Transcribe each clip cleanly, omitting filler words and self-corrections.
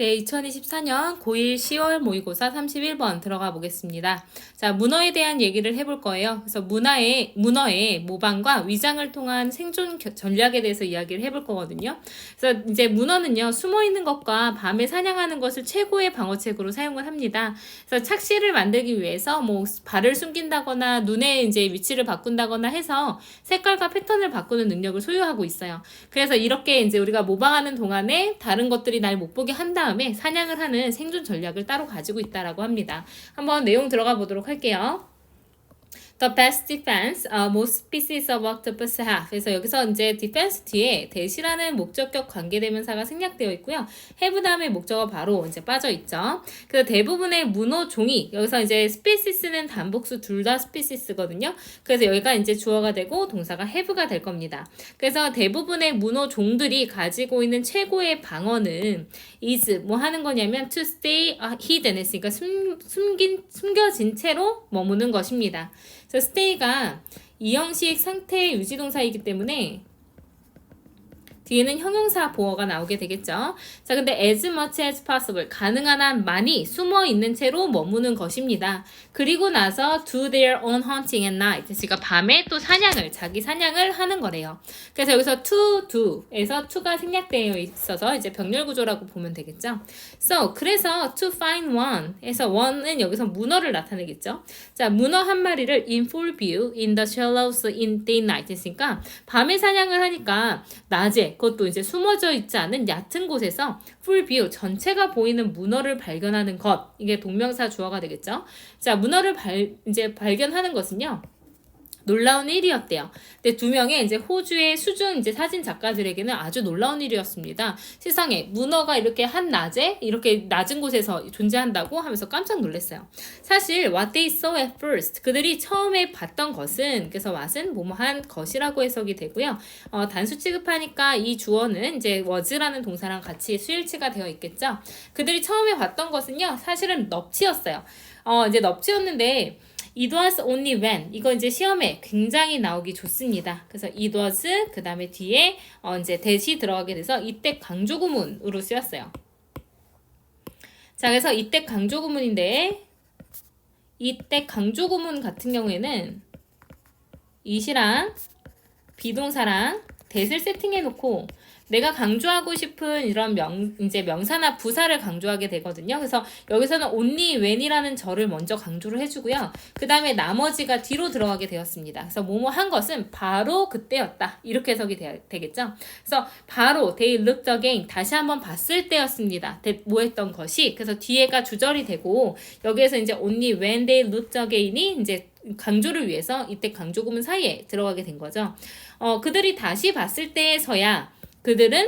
네, 2024년 고1 10월 모의고사 31번 들어가 보겠습니다. 자, 문어에 대한 얘기를 해볼 거예요. 그래서 문어의 모방과 위장을 통한 생존 전략에 대해서 이야기를 해볼 거거든요. 그래서 이제 문어는요, 숨어 있는 것과 밤에 사냥하는 것을 최고의 방어책으로 사용을 합니다. 그래서 착시를 만들기 위해서 뭐 발을 숨긴다거나 눈의 이제 위치를 바꾼다거나 해서 색깔과 패턴을 바꾸는 능력을 소유하고 있어요. 그래서 이렇게 이제 우리가 모방하는 동안에 다른 것들이 날 못 보게 한 다음에 사냥을 하는 생존 전략을 따로 가지고 있다라고 합니다. 한번 내용 들어가 보도록 할게요. The best defense most species of octopus have. 그래서 여기서 이제 defense 뒤에 대시라는 목적격 관계대명사가 생략되어 있고요. have 다음에 목적어 바로 이제 빠져 있죠. 그래서 대부분의 문어 종이 여기서 이제 species는 단복수 둘 다 species거든요. 그래서 여기가 이제 주어가 되고 동사가 have가 될 겁니다. 그래서 대부분의 문어 종들이 가지고 있는 최고의 방어는 is 뭐 하는 거냐면 to stay hidden 했으니까 숨겨진 채로 머무는 것입니다. 그래서 stay가 이형식 상태 유지동사이기 때문에 뒤에는 형용사 보어가 나오게 되겠죠. 자, 근데 as much as possible, 가능한 한 많이 숨어 있는 채로 머무는 것입니다. 그리고 나서 do their own hunting at night. 그러니까 밤에 또 자기 사냥을 하는 거래요. 그래서 여기서 to do에서 to가 생략되어 있어서 이제 병렬 구조라고 보면 되겠죠. So, 그래서 to find one에서 one은 여기서 문어를 나타내겠죠. 자, 문어 한 마리를 in full view in the shallows in daylight 했으니까 밤에 사냥을 하니까 낮에 그것도 이제 숨어져 있지 않은 얕은 곳에서 full view 전체가 보이는 문어를 발견하는 것, 이게 동명사 주어가 되겠죠. 자, 문어를 이제 발견하는 것은요, 놀라운 일이었대요. 근데 두 명의 이제 호주의 수준 이제 사진 작가들에게는 아주 놀라운 일이었습니다. 세상에 문어가 이렇게 한낮에 이렇게 낮은 곳에서 존재한다고 하면서 깜짝 놀랐어요. 사실 what they saw at first, 그들이 처음에 봤던 것은, 그래서 what은 뭐뭐한 것이라고 해석이 되고요. 단수 취급하니까 이 주어는 이제 was라는 동사랑 같이 수일치가 되어 있겠죠. 그들이 처음에 봤던 것은요, 사실은 넙치였어요. 이제 넙치였는데 it was only when, 이거 이제 시험에 굉장히 나오기 좋습니다. 그래서 it was 그 다음에 뒤에 이제 대시 들어가게 돼서 이때 강조구문으로 쓰였어요. 자, 그래서 이때 강조구문인데 이때 강조구문 같은 경우에는 it이랑 비동사랑 that을 세팅해 놓고 내가 강조하고 싶은 이런 이제 명사나 부사를 강조하게 되거든요. 그래서 여기서는 only when이라는 절을 먼저 강조를 해주고요. 그 다음에 나머지가 뒤로 들어가게 되었습니다. 그래서 뭐뭐 한 것은 바로 그때였다. 이렇게 해석이 되겠죠. 그래서 바로 they looked again, 다시 한번 봤을 때였습니다. 뭐 했던 것이. 그래서 뒤에가 주절이 되고 여기에서 이제 only when they looked again이 이제 강조를 위해서 이때 강조구문 사이에 들어가게 된 거죠. 그들이 다시 봤을 때에서야 그들은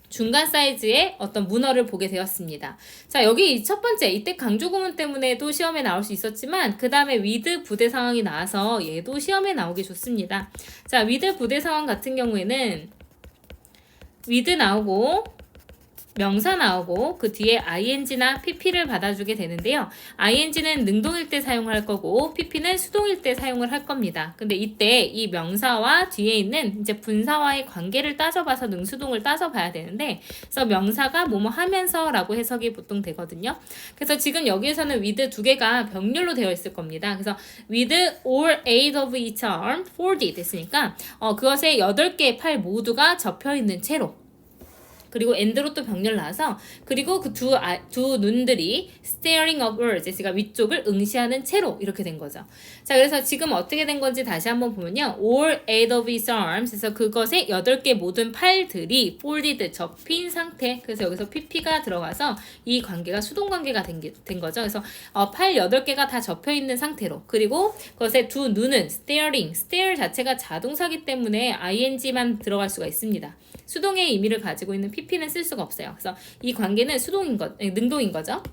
중간 사이즈의 어떤 문어를 보게 되었습니다. 자, 여기 첫 번째 이때 강조구문 때문에도 시험에 나올 수 있었지만 그 다음에 with 부대 상황이 나와서 얘도 시험에 나오기 좋습니다. 자, with 부대 상황 같은 경우에는 with 나오고 명사 나오고 그 뒤에 ing나 pp를 받아주게 되는데요. ing는 능동일 때 사용할 거고 pp는 수동일 때 사용을 할 겁니다. 근데 이때 이 명사와 뒤에 있는 이제 분사와의 관계를 따져봐서 능수동을 따져봐야 되는데, 그래서 명사가 뭐뭐 하면서 라고 해석이 보통 되거든요. 그래서 지금 여기에서는 with 두 개가 병렬로 되어 있을 겁니다. 그래서 with all 8 of each arm folded 됐으니까 그것의 8개의 팔 모두가 접혀있는 채로, 그리고 and로 또 병렬 나와서, 그리고 그 두 눈들이 staring upwards, 그러니까 위쪽을 응시하는 채로 이렇게 된 거죠. 자, 그래서 지금 어떻게 된 건지 다시 한번 보면요. all 8 of his arms, 그래서 그것의 8개 모든 팔들이 folded, 접힌 상태. 그래서 여기서 pp가 들어가서 이 관계가 수동 관계가 된 거죠. 그래서 팔 8개가 다 접혀 있는 상태로, 그리고 그것의 두 눈은 stare 자체가 자동사기 때문에 ing만 들어갈 수가 있습니다. 수동의 의미를 가지고 있는 pp는 쓸 수가 없어요. 그래서 이 관계는 능동인 거죠.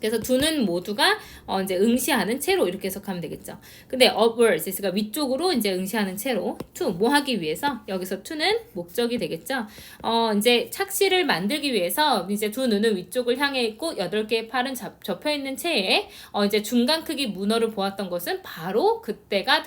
그래서 두는 모두가 이제 응시하는 채로 이렇게 해석하면 되겠죠. 근데 upwards, 그러니까 위쪽으로 이제 응시하는 채로 to 뭐 하기 위해서 여기서 to는 목적이 되겠죠. 이제 착시를 만들기 위해서 이제 두 눈은 위쪽을 향해 있고 8개의 팔은 접혀 있는 채에 이제 중간 크기 문어를 보았던 것은 바로 그때가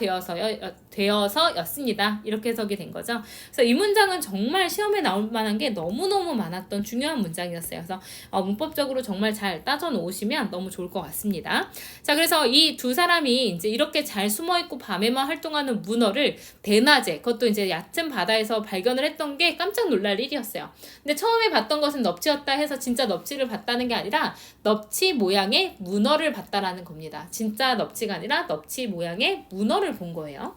되어서였습니다. 이렇게 해석이 된 거죠. 그래서 이 문장은 정말 시험에 나올 만한 게 너무너무 많았던 중요한 문장이었어요. 그래서 문법적으로 정말 잘 따져 놓으시면 너무 좋을 것 같습니다. 자, 그래서 이 두 사람이 이제 이렇게 잘 숨어 있고 밤에만 활동하는 문어를 대낮에, 그것도 이제 얕은 바다에서 발견을 했던 게 깜짝 놀랄 일이었어요. 근데 처음에 봤던 것은 넙치였다 해서 진짜 넙치를 봤다는 게 아니라 넙치 모양의 문어를 봤다라는 겁니다. 진짜 넙치가 아니라 넙치 모양의 문어를 본 거예요.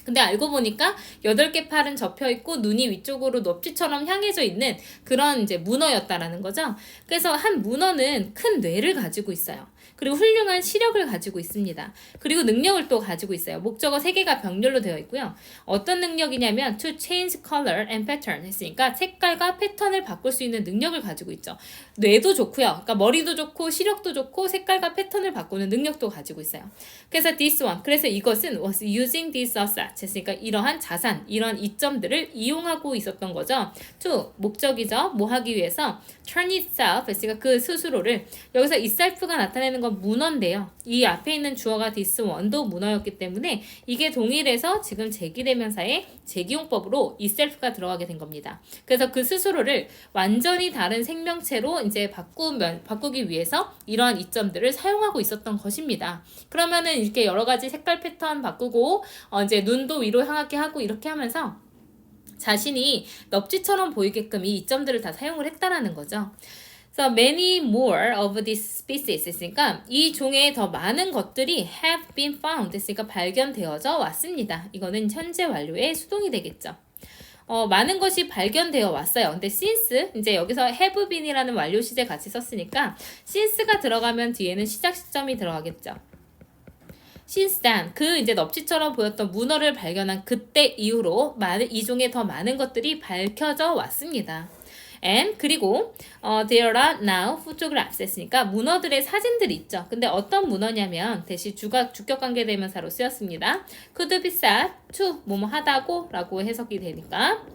근데 알고 보니까 8개 팔은 접혀 있고 눈이 위쪽으로 넙치처럼 향해져 있는 그런 이제 문어였다라는 거죠. 그래서 한 문어는 큰 뇌를 가지고 있어요. 그리고 훌륭한 시력을 가지고 있습니다. 그리고 능력을 또 가지고 있어요. 목적어 3개가 병렬로 되어 있고요. 어떤 능력이냐면 to change color and pattern 했으니까 색깔과 패턴을 바꿀 수 있는 능력을 가지고 있죠. 뇌도 좋고요. 그러니까 머리도 좋고 시력도 좋고 색깔과 패턴을 바꾸는 능력도 가지고 있어요. 그래서 this one, 그래서 이것은 was using these assets 했으니까 이러한 자산, 이러한 이점들을 이용하고 있었던 거죠. to 목적이죠. 뭐 하기 위해서 turn itself 했으니까 그 스스로를, 여기서 itself가 나타내는 건 문어인데요. 이 앞에 있는 주어가 this one도 문어였기 때문에 이게 동일해서 지금 제기대명사의 제기용법으로 itself가 들어가게 된 겁니다. 그래서 그 스스로를 완전히 다른 생명체로 이제 바꾸기 위해서 이러한 이점들을 사용하고 있었던 것입니다. 그러면은 이렇게 여러 가지 색깔 패턴 바꾸고 이제 눈도 위로 향하게 하고 이렇게 하면서 자신이 넙지처럼 보이게끔 이 이점들을 다 사용을 했다라는 거죠. So many more of these species 했으니까 이 종에 더 많은 것들이 have been found 했으니까 발견되어져 왔습니다. 이거는 현재 완료의 수동이 되겠죠. 많은 것이 발견되어 왔어요. 근데 since 이제 여기서 have been이라는 완료 시제 같이 썼으니까 since가 들어가면 뒤에는 시작 시점이 들어가겠죠. since then, 그 이제 넙치처럼 보였던 문어를 발견한 그때 이후로 이 종에 더 많은 것들이 밝혀져 왔습니다. And 그리고 there are now photographs 했으니까 문어들의 사진들이 있죠. 근데 어떤 문어냐면 대신 주격관계 대명사로 쓰였습니다. could be said to 뭐뭐 하다고 라고 해석이 되니까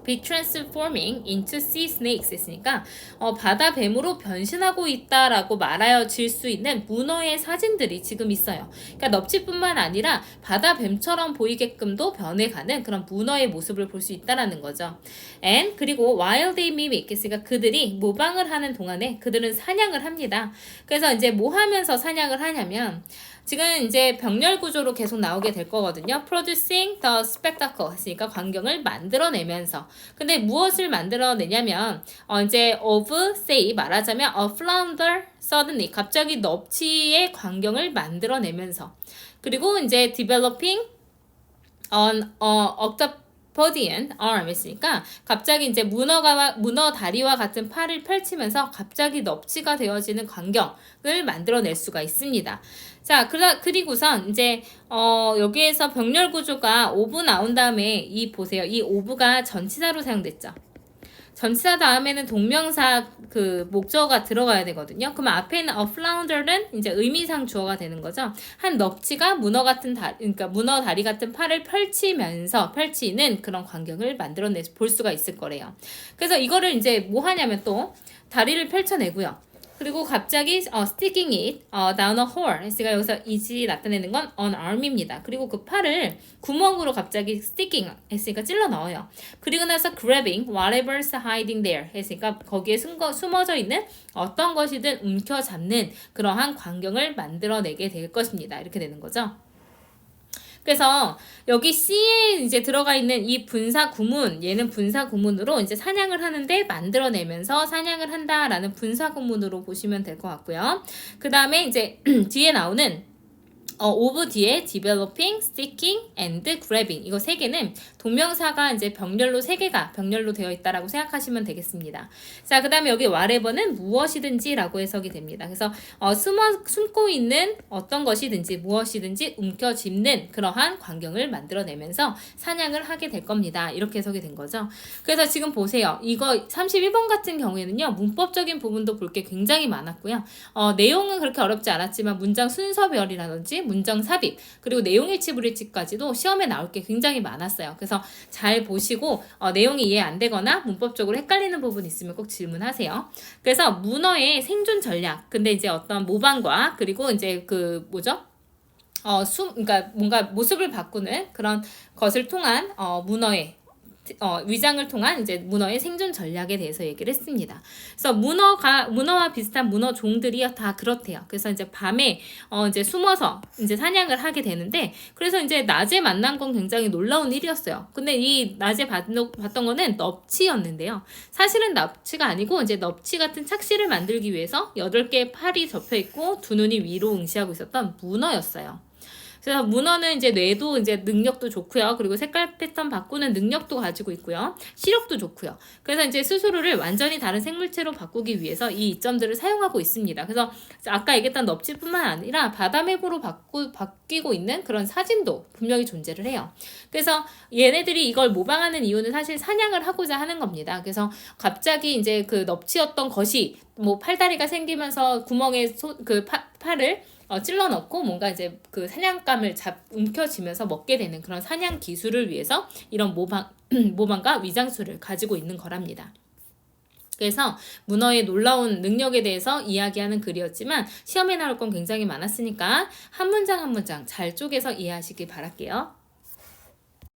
be transforming into sea snakes 했으니까 바다 뱀으로 변신하고 있다라고 말하여질 수 있는 문어의 사진들이 지금 있어요. 그러니까 넙치뿐만 아니라 바다 뱀처럼 보이게끔도 변해가는 그런 문어의 모습을 볼 수 있다라는 거죠. And 그리고 while they mimic 했으니까 그들이 모방을 하는 동안에 그들은 사냥을 합니다. 그래서 이제 뭐 하면서 사냥을 하냐면 지금 이제 병렬 구조로 계속 나오게 될 거거든요. Producing the spectacle 했으니까 광경을 만들어내면서. 근데 무엇을 만들어내냐면 이제 of say 말하자면 a flounder suddenly 갑자기 넙치의 광경을 만들어내면서. 그리고 이제 developing an octopodian arm 했으니까 갑자기 이제 문어 다리와 같은 팔을 펼치면서 갑자기 넙치가 되어지는 광경을 만들어낼 수가 있습니다. 자, 그리고선 이제 여기에서 병렬 구조가 of 나온 다음에 이 보세요. 이 of가 전치사로 사용됐죠. 전치사 다음에는 동명사 그 목적어가 들어가야 되거든요. 그러면 앞에 있는 a flounder는 이제 의미상 주어가 되는 거죠. 한 넙치가 문어 다리 같은 팔을 펼치는 그런 광경을 볼 수가 있을 거래요. 그래서 이거를 이제 뭐 하냐면 또 다리를 펼쳐내고요. 그리고 갑자기 sticking it down a hole 했으니까 여기서 이지 나타내는 건 an arm입니다. 그리고 그 팔을 구멍으로 갑자기 sticking 했으니까 찔러 넣어요. 그리고 나서 grabbing whatever's hiding there 했으니까 거기에 숨어져 있는 어떤 것이든 움켜잡는 그러한 광경을 만들어내게 될 것입니다. 이렇게 되는 거죠. 그래서 여기 C에 이제 들어가 있는 이 분사 구문, 얘는 분사 구문으로 이제 사냥을 하는데 만들어내면서 사냥을 한다라는 분사 구문으로 보시면 될 것 같고요. 그 다음에 이제 뒤에 나오는 오브 뒤에 developing, sticking, and grabbing 이거 세 개는 동명사가 이제 병렬로 세 개가 병렬로 되어 있다라고 생각하시면 되겠습니다. 자, 그다음에 여기 whatever는 무엇이든지라고 해석이 됩니다. 그래서 숨고 있는 어떤 것이든지 무엇이든지 움켜쥐는 그러한 광경을 만들어내면서 사냥을 하게 될 겁니다. 이렇게 해석이 된 거죠. 그래서 지금 보세요. 이거 31번 같은 경우에는요. 문법적인 부분도 볼 게 굉장히 많았고요. 내용은 그렇게 어렵지 않았지만 문장 순서별이라든지 문장 삽입 그리고 내용 일치 불일치까지도 시험에 나올 게 굉장히 많았어요. 그래서 잘 보시고 내용이 이해 안 되거나 문법적으로 헷갈리는 부분 있으면 꼭 질문하세요. 그래서 문어의 생존 전략 근데 이제 어떤 모방과 그리고 이제 그 뭐죠? 그러니까 뭔가 모습을 바꾸는 그런 것을 통한 문어의 위장을 통한 이제 문어의 생존 전략에 대해서 얘기를 했습니다. 그래서 문어와 비슷한 문어 종들이 다 그렇대요. 그래서 이제 밤에 이제 숨어서 이제 사냥을 하게 되는데, 그래서 이제 낮에 만난 건 굉장히 놀라운 일이었어요. 근데 이 낮에 봤던 거는 넙치였는데요. 사실은 넙치가 아니고 이제 넙치 같은 착시를 만들기 위해서 8개의 팔이 접혀 있고 두 눈이 위로 응시하고 있었던 문어였어요. 그래서 문어는 이제 뇌도 이제 능력도 좋고요. 그리고 색깔 패턴 바꾸는 능력도 가지고 있고요. 시력도 좋고요. 그래서 이제 스스로를 완전히 다른 생물체로 바꾸기 위해서 이 이점들을 사용하고 있습니다. 그래서 아까 얘기했던 넙치뿐만 아니라 바다맵으로 바뀌고 있는 그런 사진도 분명히 존재를 해요. 그래서 얘네들이 이걸 모방하는 이유는 사실 사냥을 하고자 하는 겁니다. 그래서 갑자기 이제 그 넙치였던 것이 뭐 팔다리가 생기면서 구멍에 팔을 찔러 넣고 뭔가 이제 그 사냥감을 움켜쥐면서 먹게 되는 그런 사냥 기술을 위해서 이런 모방과 위장술을 가지고 있는 거랍니다. 그래서 문어의 놀라운 능력에 대해서 이야기하는 글이었지만 시험에 나올 건 굉장히 많았으니까 한 문장 한 문장 잘 쪼개서 이해하시길 바랄게요.